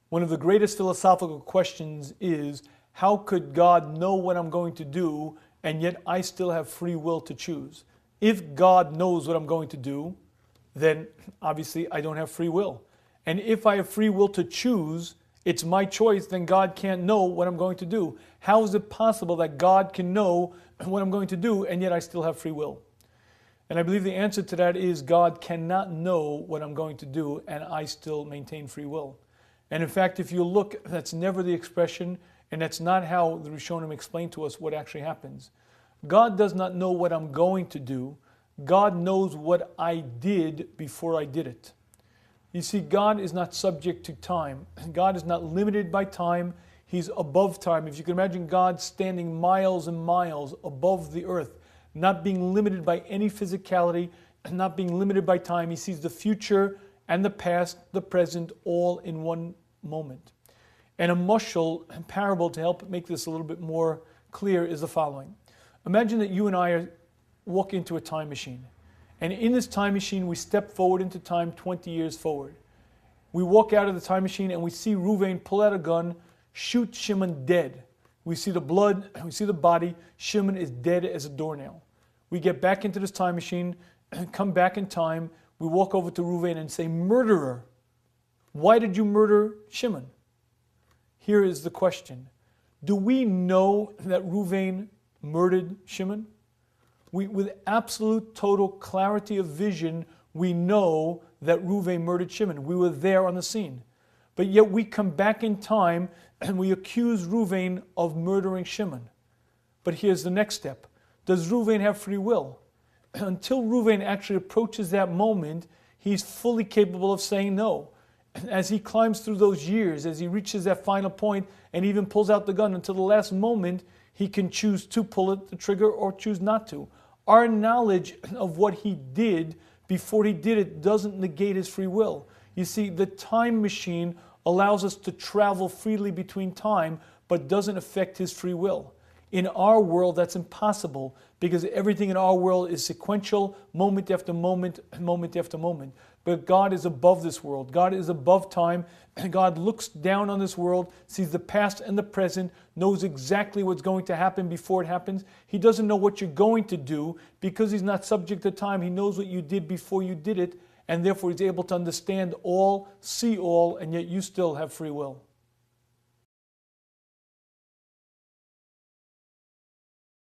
One of the greatest philosophical questions is, how could God know what I'm going to do and yet I still have free will to choose? If God knows what I'm going to do, then obviously I don't have free will. And if I have free will to choose, it's my choice, then God can't know what I'm going to do. How is it possible that God can know what I'm going to do and yet I still have free will? And I believe the answer to that is God cannot know what I'm going to do and I still maintain free will. And in fact, if you look, that's never the expression, and that's not how the Rishonim explain to us what actually happens. God does not know what I'm going to do. God knows what I did before I did it. You see, God is not subject to time. God is not limited by time. He's above time. If you can imagine God standing miles and miles above the earth, not being limited by any physicality, not being limited by time. He sees the future and the past, the present, all in one moment. And a mushal parable to help make this a little bit more clear is the following. Imagine that you and I walk into a time machine. And in this time machine, we step forward into time 20 years forward. We walk out of the time machine and we see Ruvain pull out a gun, shoot Shimon dead. We see the blood, we see the body. Shimon is dead as a doornail. We get back into this time machine, come back in time. We walk over to Ruvain and say, murderer, why did you murder Shimon? Here is the question. Do we know that Ruvain murdered Shimon? With absolute total clarity of vision, we know that Ruvain murdered Shimon. We were there on the scene. But yet we come back in time and we accuse Ruvain of murdering Shimon. But here's the next step. Does Ruvain have free will? Until Ruvain actually approaches that moment, he's fully capable of saying no. As he climbs through those years, as he reaches that final point and even pulls out the gun until the last moment, he can choose to pull the trigger or choose not to. Our knowledge of what he did before he did it doesn't negate his free will. You see, the time machine allows us to travel freely between time, but doesn't affect his free will. In our world, that's impossible because everything in our world is sequential, moment after moment, moment after moment. But God is above this world. God is above time. God looks down on this world, sees the past and the present, knows exactly what's going to happen before it happens. He doesn't know what you're going to do because he's not subject to time. He knows what you did before you did it, and therefore he's able to understand all, see all, and yet you still have free will.